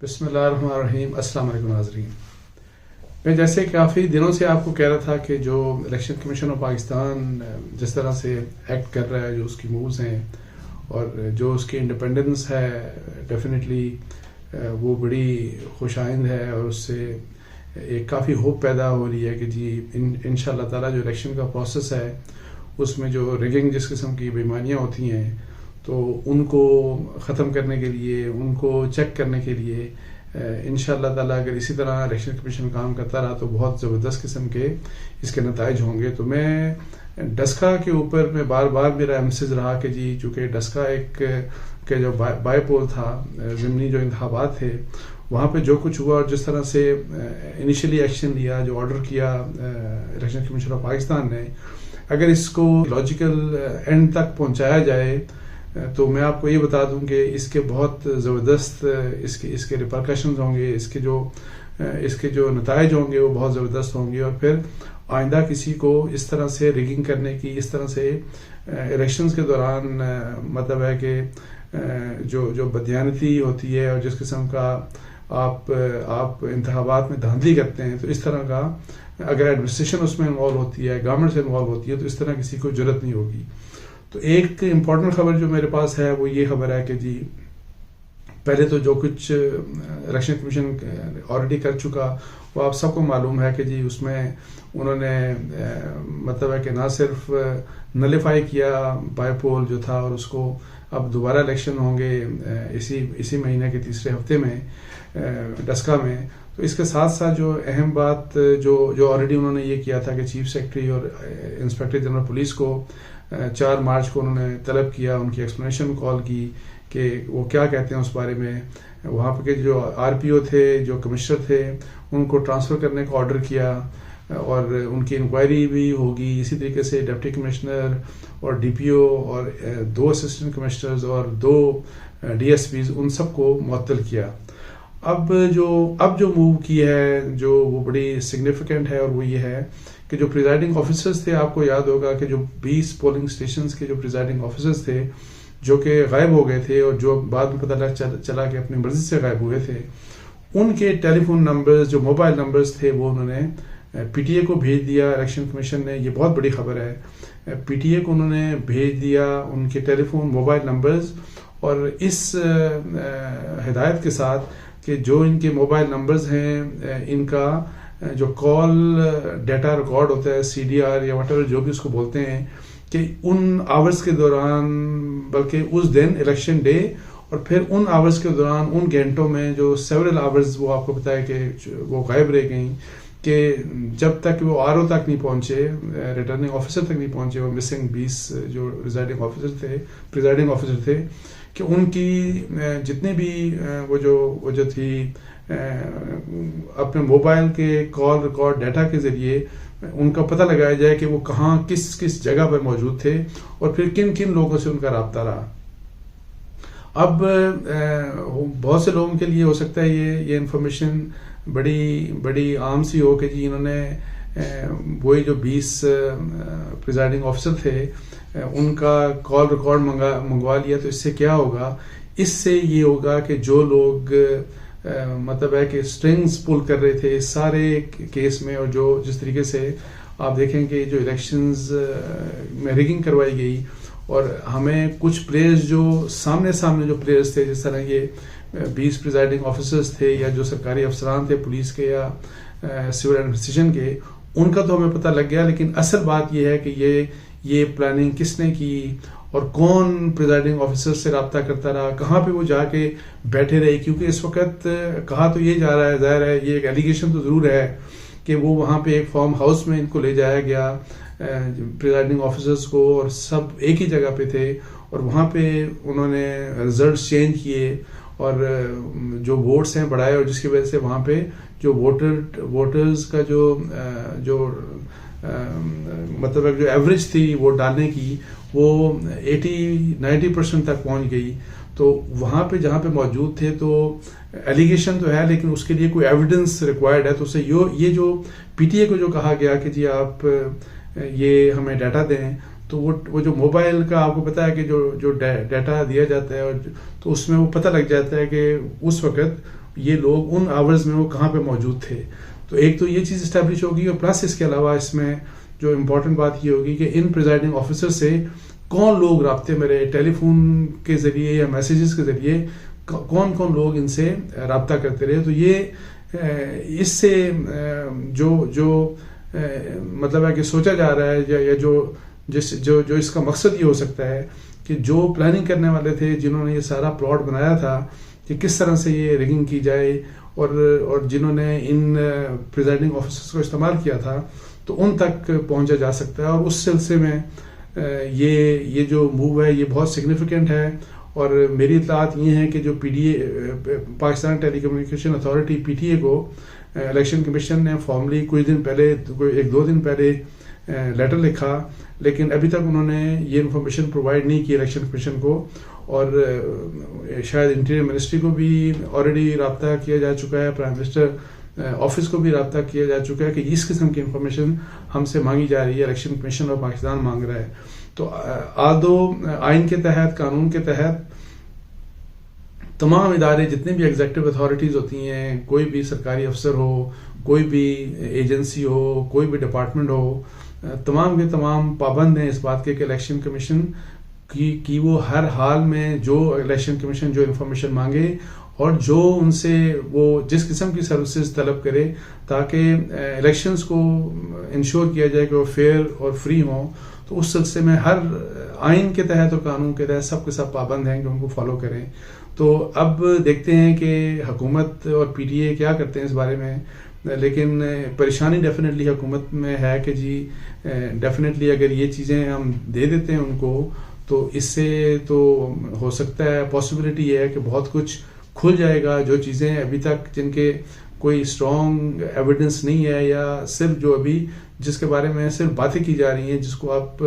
بسم اللہ الرحمن الرحیم۔ السلام علیکم ناظرین۔ میں جیسے کافی دنوں سے آپ کو کہہ رہا تھا کہ جو الیکشن کمیشن آف پاکستان جس طرح سے ایکٹ کر رہا ہے، جو اس کی مووز ہیں اور جو اس کی انڈیپینڈنس ہے، ڈیفینیٹلی وہ بڑی خوش آئند ہے، اور اس سے ایک کافی ہوپ پیدا ہو رہی ہے کہ جی ان شاء اللہ تعالیٰ جو الیکشن کا پروسیس ہے اس میں جو ریگنگ جس قسم کی بیماریاں ہوتی ہیں تو ان کو ختم کرنے کے لیے، ان کو چیک کرنے کے لیے ان شاء اللہ تعالیٰ اگر اسی طرح الیکشن کمیشن کام کرتا رہا تو بہت زبردست قسم کے اس کے نتائج ہوں گے۔ تو میں ڈسکا کے اوپر میں بار بار میرا ایمسیج رہا کہ جی چونکہ ڈسکا ایک کہ جو بائی پول تھا، ضمنی جو انتخابات تھے وہاں پہ جو کچھ ہوا اور جس طرح سے انیشلی ایکشن لیا، جو آرڈر کیا الیکشن کمیشن آف پاکستان نے، اگر اس کو لاجیکل اینڈ تک پہنچایا جائے تو میں آپ کو یہ بتا دوں کہ اس کے بہت زبردست اس کے ریپرکشنز ہوں گے، اس کے جو نتائج ہوں گے وہ بہت زبردست ہوں گے، اور پھر آئندہ کسی کو اس طرح سے ریگنگ کرنے کی، اس طرح سے الیکشنز کے دوران مطلب ہے کہ جو بدیانتی ہوتی ہے اور جس قسم کا آپ انتخابات میں دھاندلی کرتے ہیں، تو اس طرح کا اگر ایڈمنسٹریشن اس میں انوالو ہوتی ہے، گورنمنٹ سے انوالو ہوتی ہے، تو اس طرح کسی کو جرأت نہیں ہوگی۔ تو ایک امپورٹنٹ خبر جو میرے پاس ہے وہ یہ خبر ہے کہ جی پہلے تو جو کچھ الیکشن کمیشن آلریڈی کر چکا وہ آپ سب کو معلوم ہے کہ جی اس میں انہوں نے مطلب ہے کہ نہ صرف نلیفائی کیا بائی پول جو تھا، اور اس کو اب دوبارہ الیکشن ہوں گے اسی مہینے کے تیسرے ہفتے میں ڈسکا میں۔ تو اس کے ساتھ ساتھ جو اہم بات جو آلریڈی انہوں نے یہ کیا تھا کہ چیف سیکرٹری اور انسپیکٹر جنرل پولیس کو 4 مارچ کو انہوں نے طلب کیا، ان کی ایکسپلینیشن کال کی کہ وہ کیا کہتے ہیں اس بارے میں۔ وہاں پہ جو آر پی او تھے، جو کمشنر تھے، ان کو ٹرانسفر کرنے کا آرڈر کیا، اور ان کی انکوائری بھی ہوگی۔ اسی طریقے سے ڈپٹی کمشنر اور ڈی پی او اور 2 اسسٹنٹ کمشنرز اور 2 ڈی ایس پیز، ان سب کو معطل کیا۔ اب جو موو کی ہے جو وہ بڑی سگنیفیکنٹ ہے، اور وہ یہ ہے کہ جو پریزائڈنگ آفیسرز تھے، آپ کو یاد ہوگا کہ جو 20 پولنگ اسٹیشنز کے جو پریزائڈنگ آفیسرز تھے جو کہ غائب ہو گئے تھے، اور جو بعد میں پتہ چلا کہ اپنی مرضی سے غائب ہوئے تھے، ان کے ٹیلی فون نمبرز، جو موبائل نمبرز تھے، وہ انہوں نے پی ٹی اے کو بھیج دیا۔ الیکشن کمیشن نے، یہ بہت بڑی خبر ہے، پی ٹی اے کو انہوں نے بھیج دیا ان کے ٹیلی فون موبائل نمبرز، اور اس ہدایت کے ساتھ کہ جو ان کے موبائل نمبرز ہیں، ان کا جو کال ڈیٹا ریکارڈ ہوتا ہے، سی ڈی آر یا واٹ ایور جو بھی اس کو بولتے ہیں، کہ ان آورز کے دوران، بلکہ اس دن الیکشن ڈے اور پھر ان آورز کے دوران، ان گھنٹوں میں جو سیورل آورز وہ آپ کو پتہ ہے کہ وہ غائب رہ گئیں، کہ جب تک وہ آر او تک نہیں پہنچے، ریٹرننگ آفیسر تک نہیں پہنچے، وہ مسنگ 20 جو پریزائڈنگ آفیسر تھے، کہ ان کی جتنے بھی وہ جو تھی اپنے موبائل کے کال ریکارڈ ڈیٹا کے ذریعے ان کا پتہ لگایا جائے کہ وہ کہاں کس جگہ پر موجود تھے، اور پھر کن لوگوں سے ان کا رابطہ رہا۔ اب بہت سے لوگوں کے لیے ہو سکتا ہے یہ انفارمیشن بڑی عام سی ہو کہ جی انہوں نے وہی جو 20 پریزائڈنگ آفیسر تھے ان کا کال ریکارڈ منگوا لیا، تو اس سے کیا ہوگا؟ اس سے یہ ہوگا کہ جو لوگ مطلب ہے کہ سٹرنگز پل کر رہے تھے اس سارے کیس میں، اور جس طریقے سے آپ دیکھیں کہ جو الیکشنز میں ریگنگ کروائی گئی، اور ہمیں کچھ پلیئرز جو سامنے جو پلیئرز تھے، جس طرح یہ 20 پریزائڈنگ آفیسرز تھے، یا جو سرکاری افسران تھے پولیس کے یا سول ایڈمنسٹریشن کے، ان کا تو ہمیں پتہ لگ گیا، لیکن اصل بات یہ ہے کہ یہ پلاننگ کس نے کی، اور کون پریزائڈنگ آفیسر سے رابطہ کرتا رہا، کہاں پہ وہ جا کے بیٹھے رہے، کیونکہ اس وقت کہا تو یہ جا رہا ہے، ظاہر ہے یہ ایک ایلیگیشن تو ضرور ہے کہ وہ وہاں پہ ایک فارم ہاؤس میں ان کو لے جایا گیا پریزائڈنگ آفیسرز کو، اور سب ایک ہی جگہ پہ تھے، اور وہاں پہ انہوں نے ریزلٹس چینج کیے اور جو ووٹس ہیں بڑھائے، اور جس کی وجہ سے وہاں پہ جو ووٹرز کا جو مطلب جو ایوریج تھی ووٹ ڈالنے کی، وہ 80-90% تک پہنچ گئی۔ تو وہاں پہ جہاں پہ موجود تھے، تو ایلیگیشن تو ہے لیکن اس کے لیے کوئی ایویڈنس ریکوائرڈ ہے، تو اسے یہ جو پی ٹی اے کو جو کہا گیا کہ جی آپ یہ ہمیں ڈیٹا دیں، تو وہ جو موبائل کا آپ کو پتا ہے کہ جو ڈیٹا دیا جاتا ہے، تو اس میں وہ پتہ لگ جاتا ہے کہ اس وقت یہ لوگ ان آورز میں وہ کہاں پہ موجود تھے. تو ایک تو یہ چیز اسٹیبلش ہوگی, اور پلس اس کے علاوہ اس میں جو امپورٹنٹ بات یہ ہوگی کہ ان پریزائڈنگ آفیسر سے کون لوگ رابطے میں رہے, ٹیلی فون کے ذریعے یا میسیجز کے ذریعے کون کون لوگ ان سے رابطہ کرتے رہے. تو یہ اس سے جو مطلب ہے کہ سوچا جا رہا ہے, یا جو اس کا مقصد یہ ہو سکتا ہے کہ جو پلاننگ کرنے والے تھے, جنہوں نے یہ سارا پلاٹ بنایا تھا کہ کس طرح سے یہ ریگنگ کی جائے, اور جنہوں نے ان پریزائڈنگ آفیسرز کو استعمال کیا تھا, تو ان تک پہنچا جا سکتا ہے. اور اس سلسلے میں یہ جو موو ہے یہ بہت سگنیفیکنٹ ہے. اور میری اطلاعات یہ ہیں کہ جو PTA پاکستان ٹیلی کمیونیکیشن اتھارٹی PTA کو الیکشن کمیشن نے فارملی کچھ دن پہلے, ایک دو دن پہلے لیٹر لکھا, لیکن ابھی تک انہوں نے یہ انفارمیشن پرووائڈ نہیں کی الیکشن کمیشن کو. اور شاید انٹیریئر منسٹری کو بھی آلریڈی رابطہ کیا جا چکا ہے, پرائم منسٹر آفس کو بھی رابطہ کیا جا چکا ہے کہ اس قسم کی انفارمیشن ہم سے مانگی جا رہی ہے, الیکشن کمیشن اور پاکستان مانگ رہا ہے. تو آدو آئین کے تحت, قانون کے تحت تمام ادارے جتنے بھی ایگزیکٹو اتھارٹیز ہوتی ہیں, کوئی بھی سرکاری افسر ہو, کوئی بھی ایجنسی ہو, کوئی بھی ڈپارٹمنٹ ہو, تمام کے تمام پابند ہیں اس بات کے کہ الیکشن کمیشن کی وہ ہر حال میں جو الیکشن کمیشن جو انفارمیشن مانگے اور جو ان سے وہ جس قسم کی سروسز طلب کرے تاکہ الیکشنز کو انشور کیا جائے کہ وہ فیئر اور فری ہوں, تو اس سلسلے میں ہر آئین کے تحت اور قانون کے تحت سب کے سب پابند ہیں کہ ان کو فالو کریں. تو اب دیکھتے ہیں کہ حکومت اور PTA کیا کرتے ہیں اس بارے میں, لیکن پریشانی ڈیفینیٹلی حکومت میں ہے کہ جی ڈیفینیٹلی اگر یہ چیزیں ہم دے دیتے ہیں ان کو, تو اس سے تو ہو سکتا ہے پاسبلٹی یہ ہے کہ بہت کچھ کھل جائے گا. جو چیزیں ابھی تک جن کے کوئی اسٹرانگ ایویڈنس نہیں ہے, یا صرف جو ابھی جس کے بارے میں صرف باتیں کی جا رہی ہیں, جس کو آپ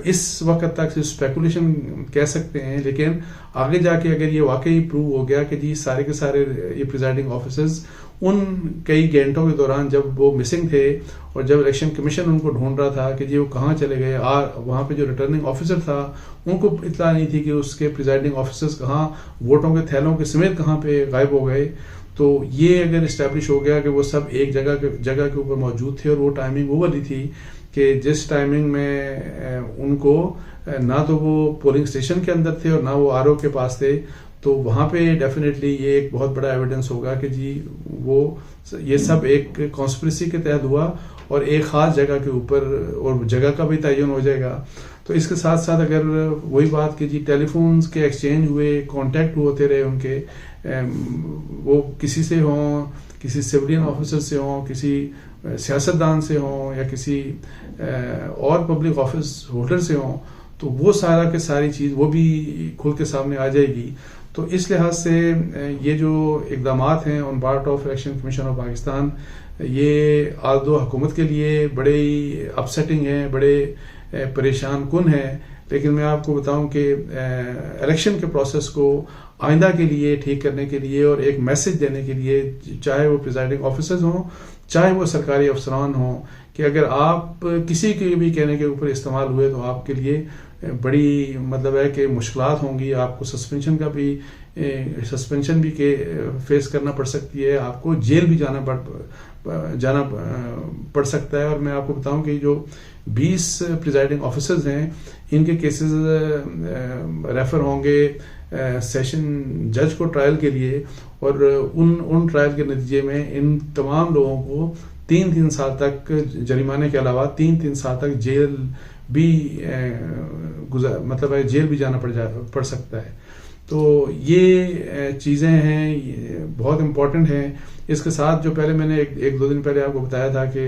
اس وقت تک صرف اسپیکولیشن کہہ سکتے ہیں, لیکن آگے جا کے اگر یہ واقعی پروو ہو گیا کہ جی سارے کے سارے یہ پریزائڈنگ آفیسرز ان کئی گھنٹوں کے دوران جب وہ مسنگ تھے اور جب الیکشن کمیشن ان کو ڈھونڈ رہا تھا کہ جی وہ کہاں چلے گئے, وہاں پہ جو ریٹرننگ آفیسر تھا ان کو اطلاع نہیں تھی کہ اس کے پریزائڈنگ آفیسرز کہاں ووٹوں کے تھیلوں کے سمیت کہاں پہ غائب ہو گئے. تو یہ اگر اسٹیبلش ہو گیا کہ وہ سب ایک جگہ کے اوپر موجود تھے, اور وہ ٹائمنگ وہ والی تھی کہ جس ٹائمنگ میں ان کو نہ تو وہ پولنگ اسٹیشن کے اندر تھے اور نہ وہ RO کے پاس تھے, تو وہاں پہ ڈیفینیٹلی یہ ایک بہت بڑا ایویڈنس ہوگا کہ جی وہ یہ سب ایک کانسپریسی کے تحت ہوا اور ایک خاص جگہ کے اوپر, اور جگہ کا بھی تعین ہو جائے گا. تو اس کے ساتھ ساتھ اگر وہی بات کہ جی ٹیلی فونز کے ایکسچینج ہوئے, کانٹیکٹ ہوتے رہے ان کے, وہ کسی سے ہوں, کسی سویلین آفیسر سے ہوں, کسی سیاستدان سے ہوں, یا کسی اور پبلک آفس ہولڈر سے ہوں, تو وہ سارا کے ساری چیز وہ بھی کھل کے سامنے آ جائے گی. تو اس لحاظ سے یہ جو اقدامات ہیں on part of election commission of Pakistan, یہ آدو حکومت کے لیے بڑے ہی اپسیٹنگ ہیں, بڑے پریشان کن ہیں. لیکن میں آپ کو بتاؤں کہ الیکشن کے پروسیس کو آئندہ کے لیے ٹھیک کرنے کے لیے اور ایک میسج دینے کے لیے, چاہے وہ پریزائڈنگ آفیسرز ہوں, چاہے وہ سرکاری افسران ہوں, کہ اگر آپ کسی کے بھی کہنے کے اوپر استعمال ہوئے تو آپ کے لیے بڑی مطلب ہے کہ مشکلات ہوں گی. آپ کو سسپینشن بھی فیس کرنا پڑ سکتی ہے, آپ کو جیل بھی جانا پڑ سکتا ہے. اور میں آپ کو بتاؤں کہ جو 20 پریزائڈنگ آفیسرز ہیں, ان کے کیسز ریفر ہوں گے سیشن جج کو ٹرائل کے لیے, اور ان ٹرائل کے نتیجے میں ان تمام لوگوں کو 3 سال تک جریمانے کے علاوہ 3 سال تک جیل بھی مطلب ہے جیل بھی جانا پڑ سکتا ہے. تو یہ چیزیں ہیں, بہت امپورٹنٹ ہیں. اس کے ساتھ جو پہلے میں نے ایک دو دن پہلے آپ کو بتایا تھا کہ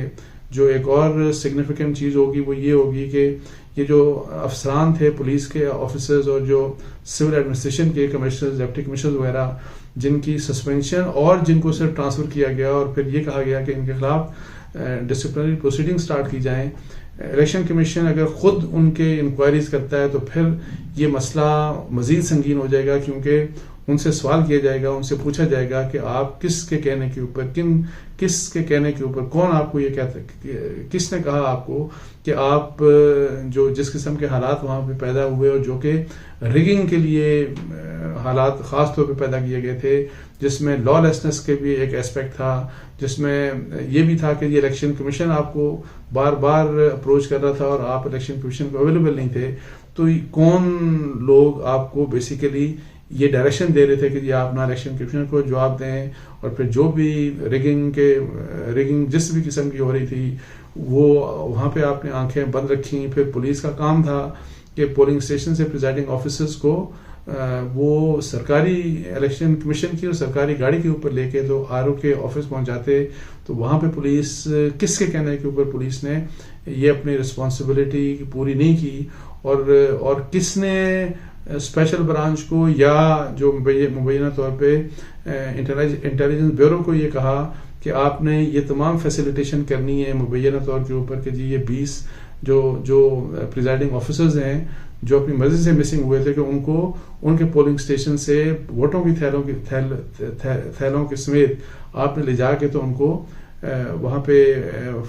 جو ایک اور سگنیفیکنٹ چیز ہوگی وہ یہ ہوگی کہ یہ جو افسران تھے پولیس کے آفیسرز اور جو سول ایڈمنسٹریشن کے کمشنرز, ڈپٹی کمشنرز وغیرہ, جن کی سسپینشن اور جن کو صرف ٹرانسفر کیا گیا اور پھر یہ کہا گیا کہ ان کے خلاف ڈسپلنری پروسیڈنگ سٹارٹ کی جائیں, الیکشن کمیشن اگر خود ان کے انکوائریز کرتا ہے تو پھر یہ مسئلہ مزید سنگین ہو جائے گا, کیونکہ ان سے سوال کیا جائے گا, ان سے پوچھا جائے گا کہ آپ کس کے کہنے کے اوپر کس کے کہنے کے اوپر کون آپ کو یہ کہتا ہے, کس نے کہا آپ کو کہ آپ جو جس قسم کے حالات وہاں پہ پیدا ہوئے اور جو کہ ریگنگ کے لیے حالات خاص طور پہ پیدا کیے گئے تھے جس میں لا لیسنس کے بھی ایک اسپیکٹ تھا، جس میں یہ بھی تھا کہ یہ الیکشن کمیشن آپ کو بار بار اپروچ کر رہا تھا اور آپ الیکشن کمیشن کو اویلیبل نہیں تھے، تو کون لوگ آپ کو بیسیکلی یہ ڈائریکشن دے رہے تھے کہ یہ آپ نہ الیکشن کمیشن کو جواب دیں، اور پھر جو بھی ریگنگ جس بھی قسم کی ہو رہی تھی وہ وہاں پہ آپ نے آنکھیں بند رکھیں. پھر پولیس کا کام تھا کہ پولنگ اسٹیشن سے پریزائڈنگ آفیسرز کو وہ سرکاری الیکشن کمیشن کی اور سرکاری گاڑی کے اوپر لے کے تو آر او کے آفس پہنچاتے، تو وہاں پہ پولیس کس کے کہنے کے اوپر پولیس نے یہ اپنی رسپانسبلٹی پوری نہیں کی، اور کس نے اسپیشل برانچ کو یا جو مبینہ طور پہ انٹیلیجنس بیورو کو یہ کہا کہ آپ نے یہ تمام فیسیلیٹیشن کرنی ہے مبینہ طور کے اوپر کہ جی یہ 20 جو پریزائڈنگ آفیسرز ہیں جو اپنی مرضی سے مسنگ ہوئے تھے کہ ان کو ان کے پولنگ اسٹیشن سے ووٹوں کی تھیلوں کے سمیت آپ نے لے جا کے تو ان کو وہاں پہ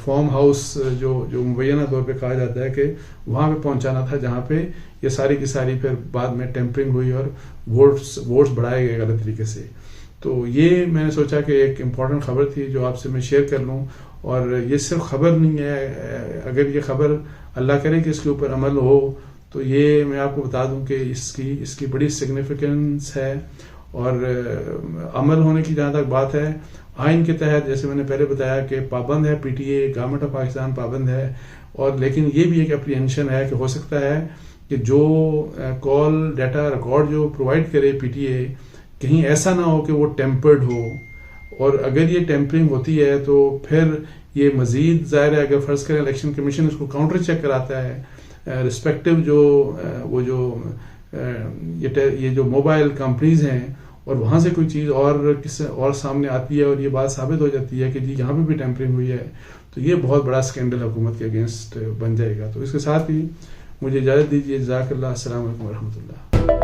فارم ہاؤس جو مبینہ طور پہ کہا جاتا ہے کہ وہاں پہ پہنچانا تھا جہاں پہ یہ ساری کی ساری پھر بعد میں ٹیمپرنگ ہوئی اور ووٹس بڑھائے گئے غلط طریقے سے. تو یہ میں نے سوچا کہ ایک امپورٹنٹ خبر تھی جو آپ سے میں شیئر کر لوں، اور یہ صرف خبر نہیں ہے، اگر یہ خبر اللہ کرے کہ اس کے اوپر عمل ہو تو یہ میں آپ کو بتا دوں کہ اس کی بڑی سگنیفیکنس ہے. اور عمل ہونے کی جہاں تک بات ہے، آئین کے تحت جیسے میں نے پہلے بتایا کہ پابند ہے P T A, government of Pakistan پابند ہے، اور لیکن یہ بھی ایک اپریہنشن ہے کہ ہو سکتا ہے کہ جو کال ڈیٹا ریکارڈ جو پرووائڈ کرے پی ٹی اے کہیں ایسا نہ ہو کہ وہ ٹیمپرڈ ہو، اور اگر یہ ٹیمپرنگ ہوتی ہے تو پھر یہ مزید ظاہر ہے اگر فرض کریں الیکشن کمیشن اس کو کاؤنٹر چیک کراتا ہے ریسپیکٹو یہ جو موبائل کمپنیز ہیں، اور وہاں سے کوئی چیز اور سامنے آتی ہے اور یہ بات ثابت ہو جاتی ہے کہ جی یہاں پہ بھی ٹیمپرنگ ہوئی ہے، تو یہ بہت بڑا اسکینڈل حکومت کے اگینسٹ بن جائے گا. تو اس کے ساتھ ہی مجھے اجازت دیجیے. جزاک اللہ. السلام علیکم ورحمۃ اللہ.